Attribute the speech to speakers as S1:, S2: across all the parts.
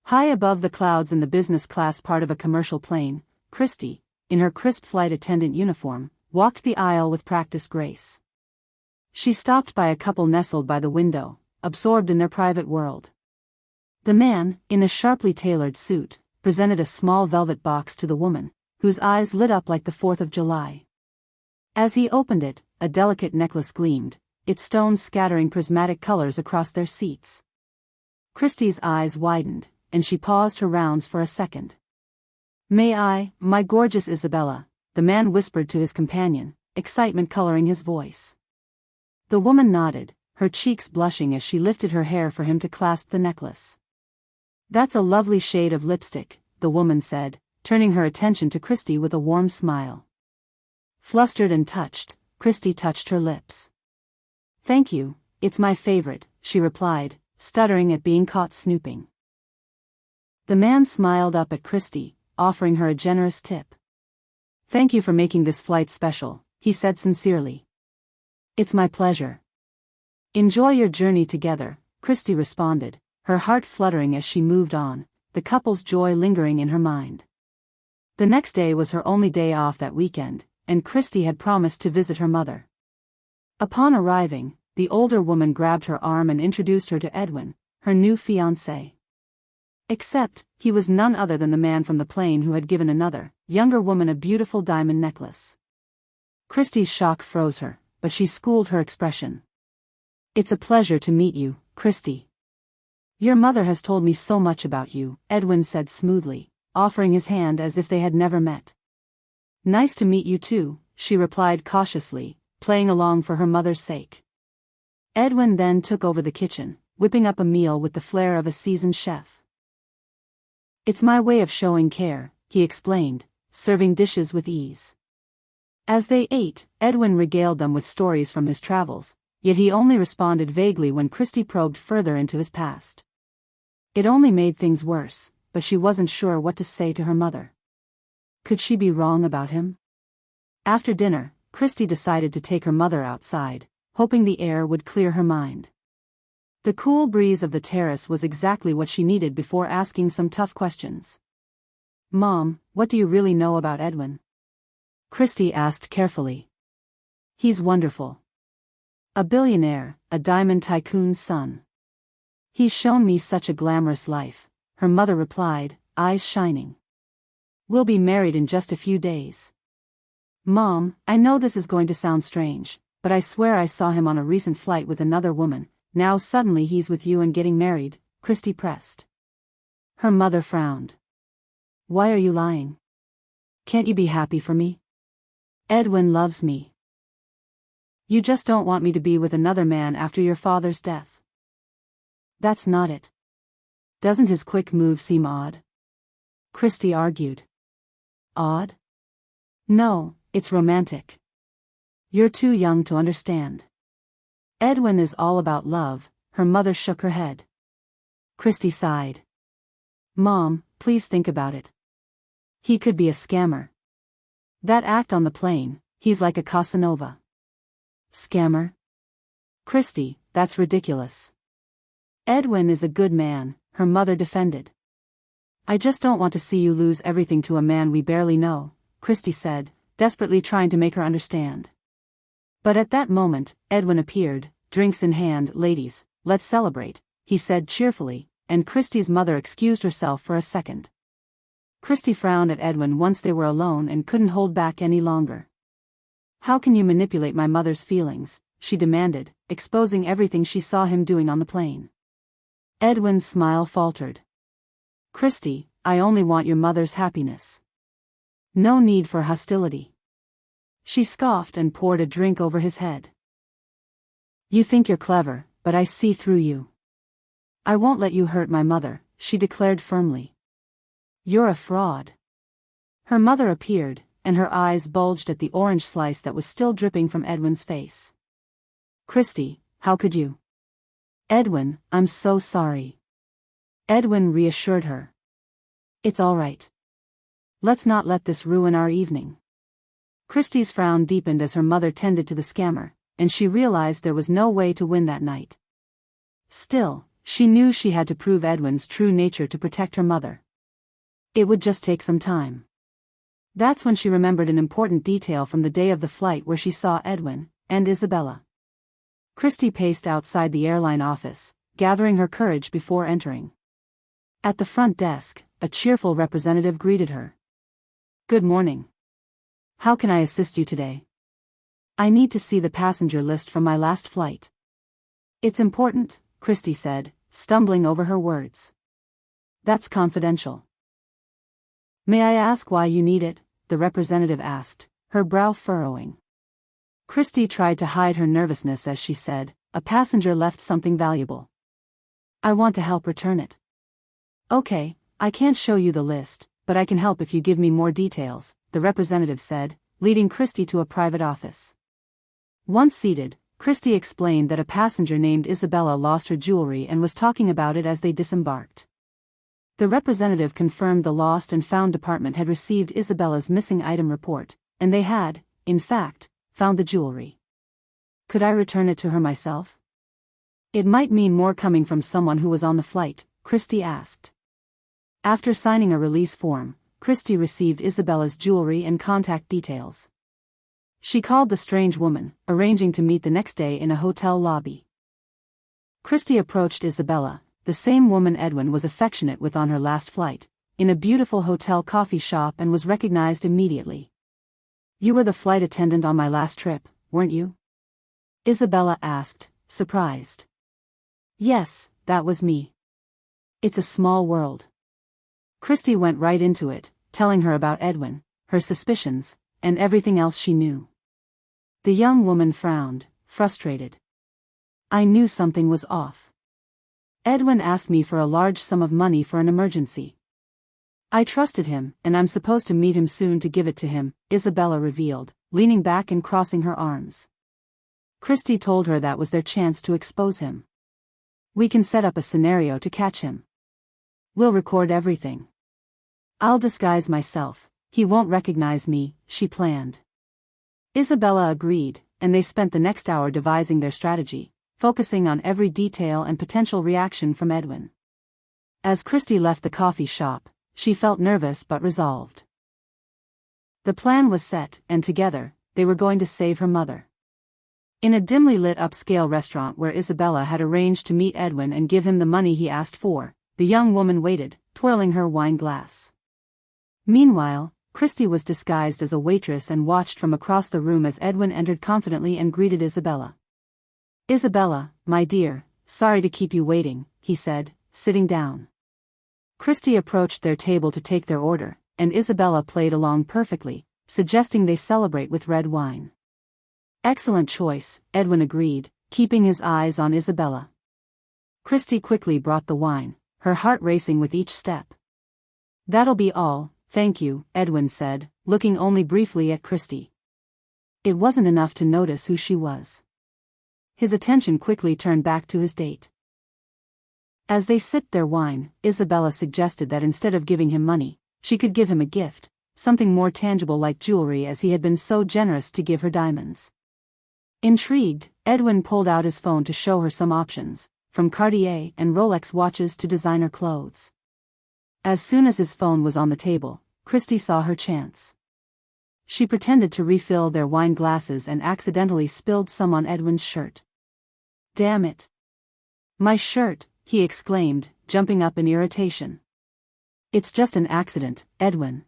S1: High above the clouds in the business class part of a commercial plane, Kristi, in her crisp flight attendant uniform, walked the aisle with practiced grace. She stopped by a couple nestled by the window, absorbed in their private world. The man, in a sharply tailored suit, presented a small velvet box to the woman, whose eyes lit up like the 4th of July. As he opened it, a delicate necklace gleamed, its stones scattering prismatic colors across their seats. Kristi's eyes widened, and she paused her rounds for a second. "May I, my gorgeous Isabella?" the man whispered to his companion, excitement coloring his voice. The woman nodded, her cheeks blushing as she lifted her hair for him to clasp the necklace. "That's a lovely shade of lipstick," the woman said, turning her attention to Kristi with a warm smile. Flustered and touched, Kristi touched her lips. "Thank you, it's my favorite," she replied, stuttering at being caught snooping. The man smiled up at Kristi, offering her a generous tip. "Thank you for making this flight special," he said sincerely. "It's my pleasure." "Enjoy your journey together," Kristi responded, her heart fluttering as she moved on, the couple's joy lingering in her mind. The next day was her only day off that weekend, and Kristi had promised to visit her mother. Upon arriving, the older woman grabbed her arm and introduced her to Edwin, her new fiancé. Except, he was none other than the man from the plane who had given another, younger woman a beautiful diamond necklace. Kristi's shock froze her, but she schooled her expression. "It's a pleasure to meet you, Kristi. Your mother has told me so much about you," Edwin said smoothly, offering his hand as if they had never met. "Nice to meet you too," she replied cautiously, playing along for her mother's sake. Edwin then took over the kitchen, whipping up a meal with the flair of a seasoned chef. "It's my way of showing care," he explained, serving dishes with ease. As they ate, Edwin regaled them with stories from his travels, yet he only responded vaguely when Kristi probed further into his past. It only made things worse, but she wasn't sure what to say to her mother. Could she be wrong about him? After dinner, Kristi decided to take her mother outside, hoping the air would clear her mind. The cool breeze of the terrace was exactly what she needed before asking some tough questions. "Mom, what do you really know about Edwin?" Kristi asked carefully. "He's wonderful. A billionaire, a diamond tycoon's son. He's shown me such a glamorous life," her mother replied, eyes shining. "We'll be married in just a few days." "Mom, I know this is going to sound strange, but I swear I saw him on a recent flight with another woman. Now suddenly he's with you and getting married," Kristi pressed. Her mother frowned. "Why are you lying? Can't you be happy for me? Edwin loves me. You just don't want me to be with another man after your father's death." "That's not it. Doesn't his quick move seem odd?" Kristi argued. "Odd? No, it's romantic. You're too young to understand. Edwin is all about love," her mother shook her head. Kristi sighed. "Mom, please think about it. He could be a scammer. That act on the plane, he's like a Casanova." "Scammer? Kristi, that's ridiculous. Edwin is a good man," her mother defended. "I just don't want to see you lose everything to a man we barely know," Kristi said, desperately trying to make her understand. But at that moment, Edwin appeared, drinks in hand. "Ladies, let's celebrate," he said cheerfully, and Kristi's mother excused herself for a second. Kristi frowned at Edwin once they were alone and couldn't hold back any longer. "How can you manipulate my mother's feelings?" she demanded, exposing everything she saw him doing on the plane. Edwin's smile faltered. "Kristi, I only want your mother's happiness. No need for hostility." She scoffed and poured a drink over his head. "You think you're clever, but I see through you. I won't let you hurt my mother," she declared firmly. "You're a fraud." Her mother appeared, and her eyes bulged at the orange slice that was still dripping from Edwin's face. "Kristi, how could you?" "Edwin, I'm so sorry." Edwin reassured her. "It's all right. Let's not let this ruin our evening." Kristi's frown deepened as her mother tended to the scammer, and she realized there was no way to win that night. Still, She knew she had to prove Edwin's true nature to protect her mother. It would just take some time. That's when she remembered an important detail from the day of the flight where she saw Edwin and Isabella. Kristi paced outside the airline office, gathering her courage before entering. At the front desk, a cheerful representative greeted her. "Good morning. How can I assist you today?" "I need to see the passenger list from my last flight." "It's important," Kristi said, stumbling over her words. "That's confidential." "May I ask why you need it?" the representative asked, her brow furrowing. Kristi tried to hide her nervousness as she said, "A passenger left something valuable. I want to help return it." "Okay, I can't show you the list, but I can help if you give me more details," the representative said, leading Kristi to a private office. Once seated, Kristi explained that a passenger named Isabella lost her jewelry and was talking about it as they disembarked. The representative confirmed the Lost and Found department had received Isabella's missing item report, and they had, in fact, found the jewelry. "Could I return it to her myself?" "It might mean more coming from someone who was on the flight," Kristi asked. After signing a release form, Kristi received Isabella's jewelry and contact details. She called the strange woman, arranging to meet the next day in a hotel lobby. Kristi approached Isabella, the same woman Edwin was affectionate with on her last flight, in a beautiful hotel coffee shop and was recognized immediately. "You were the flight attendant on my last trip, weren't you?" Isabella asked, surprised. "Yes, that was me. It's a small world." Kristi went right into it, telling her about Edwin, her suspicions, and everything else she knew. The young woman frowned, frustrated. "I knew something was off. Edwin asked me for a large sum of money for an emergency. I trusted him, and I'm supposed to meet him soon to give it to him," Isabella revealed, leaning back and crossing her arms. Kristi told her that was their chance to expose him. "We can set up a scenario to catch him. We'll record everything. I'll disguise myself. He won't recognize me," she planned. Isabella agreed, and they spent the next hour devising their strategy, focusing on every detail and potential reaction from Edwin. As Kristi left the coffee shop, she felt nervous but resolved. The plan was set, and together, they were going to save her mother. In a dimly lit upscale restaurant where Isabella had arranged to meet Edwin and give him the money he asked for, the young woman waited, twirling her wine glass. Meanwhile, Kristi was disguised as a waitress and watched from across the room as Edwin entered confidently and greeted Isabella. "Isabella, my dear, sorry to keep you waiting," he said, sitting down. Kristi approached their table to take their order, and Isabella played along perfectly, suggesting they celebrate with red wine. "Excellent choice," Edwin agreed, keeping his eyes on Isabella. Kristi quickly brought the wine, her heart racing with each step. "That'll be all, thank you," Edwin said, looking only briefly at Kristi. It wasn't enough to notice who she was. His attention quickly turned back to his date. As they sipped their wine, Isabella suggested that instead of giving him money, she could give him a gift, something more tangible like jewelry as he had been so generous to give her diamonds. Intrigued, Edwin pulled out his phone to show her some options, from Cartier and Rolex watches to designer clothes. As soon as his phone was on the table, Kristi saw her chance. She pretended to refill their wine glasses and accidentally spilled some on Edwin's shirt. "Damn it! My shirt," he exclaimed, jumping up in irritation. "It's just an accident, Edwin.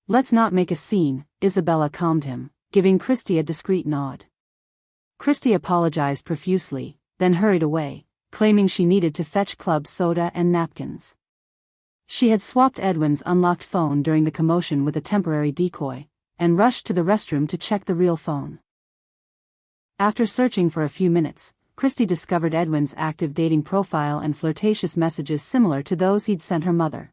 S1: Let's not make a scene," Isabella calmed him, giving Kristi a discreet nod. Kristi apologized profusely, then hurried away, claiming she needed to fetch club soda and napkins. She had swapped Edwin's unlocked phone during the commotion with a temporary decoy, and rushed to the restroom to check the real phone. After searching for a few minutes, Kristi discovered Edwin's active dating profile and flirtatious messages similar to those he'd sent her mother.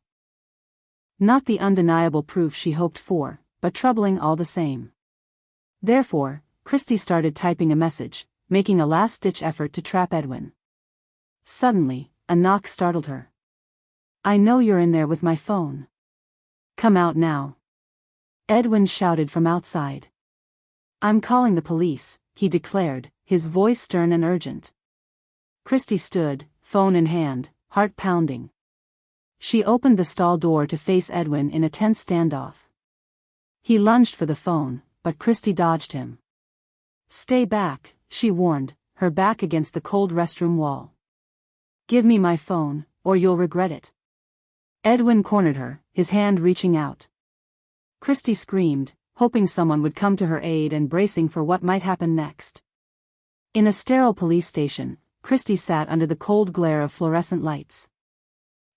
S1: Not the undeniable proof she hoped for, but troubling all the same. Therefore, Kristi started typing a message, making a last-ditch effort to trap Edwin. Suddenly, a knock startled her. "I know you're in there with my phone. Come out now," Edwin shouted from outside. "I'm calling the police," he declared, his voice stern and urgent. Kristi stood, phone in hand, heart pounding. She opened the stall door to face Edwin in a tense standoff. He lunged for the phone, but Kristi dodged him. "Stay back," she warned, her back against the cold restroom wall. "Give me my phone, or you'll regret it." Edwin cornered her, his hand reaching out. Kristi screamed, hoping someone would come to her aid and bracing for what might happen next. In a sterile police station, Kristi sat under the cold glare of fluorescent lights.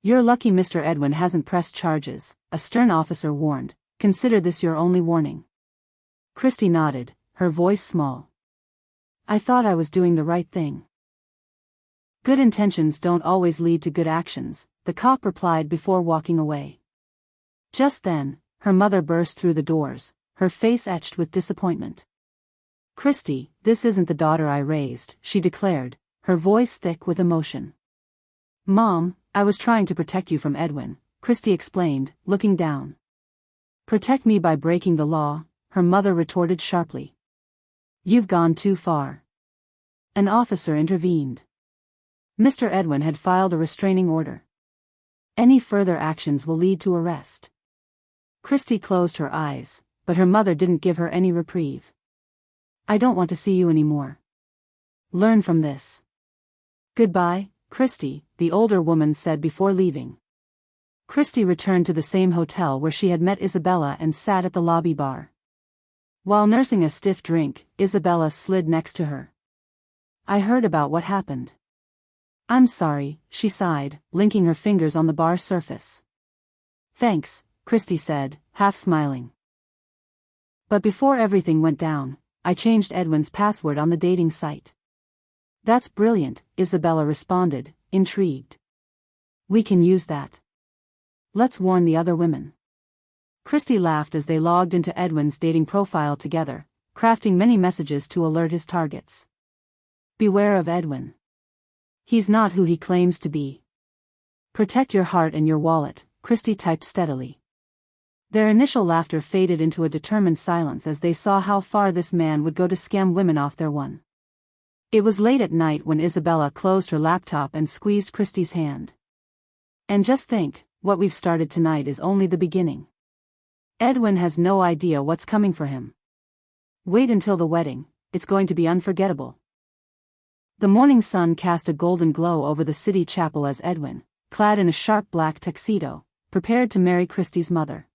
S1: "You're lucky Mr. Edwin hasn't pressed charges," a stern officer warned. "Consider this your only warning." Kristi nodded, her voice small. "I thought I was doing the right thing." "Good intentions don't always lead to good actions," the cop replied before walking away. Just then, her mother burst through the doors, her face etched with disappointment. "Kristi, this isn't the daughter I raised," she declared, her voice thick with emotion. "Mom, I was trying to protect you from Edwin," Kristi explained, looking down. "Protect me by breaking the law," her mother retorted sharply. "You've gone too far." An officer intervened. Mr. Edwin had filed a restraining order. "Any further actions will lead to arrest." Kristi closed her eyes, but her mother didn't give her any reprieve. "I don't want to see you anymore. Learn from this." "Goodbye, Kristi," the older woman said before leaving. Kristi returned to the same hotel where she had met Isabella and sat at the lobby bar. While nursing a stiff drink, Isabella slid next to her. "I heard about what happened." "I'm sorry," she sighed, linking her fingers on the bar surface. "Thanks," Kristi said, half smiling. "But before everything went down, I changed Edwin's password on the dating site." "That's brilliant," Isabella responded, intrigued. "We can use that. Let's warn the other women." Kristi laughed as they logged into Edwin's dating profile together, crafting many messages to alert his targets. "Beware of Edwin. He's not who he claims to be. Protect your heart and your wallet," Kristi typed steadily. Their initial laughter faded into a determined silence as they saw how far this man would go to scam women off their one. It was late at night when Isabella closed her laptop and squeezed Kristi's hand. "And just think, what we've started tonight is only the beginning. Edwin has no idea what's coming for him. Wait until the wedding, it's going to be unforgettable." The morning sun cast a golden glow over the city chapel as Edwin, clad in a sharp black tuxedo, prepared to marry Kristi's mother.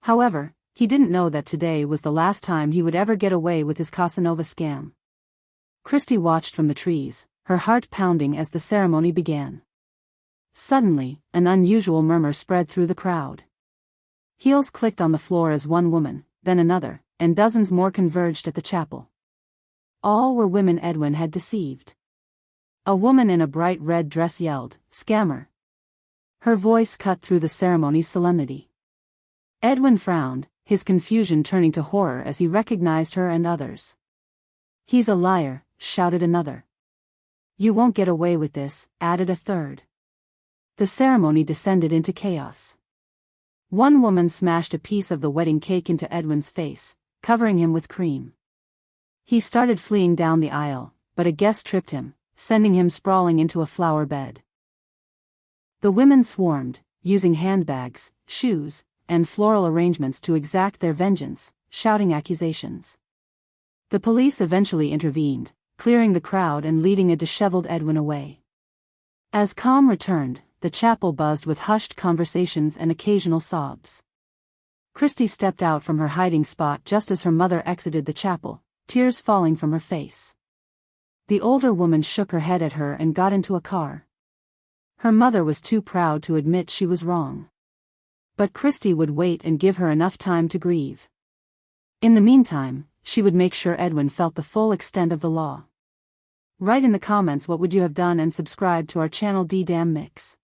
S1: However, he didn't know that today was the last time he would ever get away with his Casanova scam. Kristi watched from the trees, her heart pounding as the ceremony began. Suddenly, an unusual murmur spread through the crowd. Heels clicked on the floor as one woman, then another, and dozens more converged at the chapel. All were women Edwin had deceived. A woman in a bright red dress yelled, "Scammer!" Her voice cut through the ceremony's solemnity. Edwin frowned, his confusion turning to horror as he recognized her and others. "He's a liar," shouted another. "You won't get away with this," added a third. The ceremony descended into chaos. One woman smashed a piece of the wedding cake into Edwin's face, covering him with cream. He started fleeing down the aisle, but a guest tripped him, sending him sprawling into a flower bed. The women swarmed, using handbags, shoes, and floral arrangements to exact their vengeance, shouting accusations. The police eventually intervened, clearing the crowd and leading a disheveled Edwin away. As calm returned, the chapel buzzed with hushed conversations and occasional sobs. Kristi stepped out from her hiding spot just as her mother exited the chapel, tears falling from her face. The older woman shook her head at her and got into a car. Her mother was too proud to admit she was wrong. But Kristi would wait and give her enough time to grieve. In the meantime, she would make sure Edwin felt the full extent of the law. Write in the comments what would you have done and subscribe to our channel D-Damn Mix.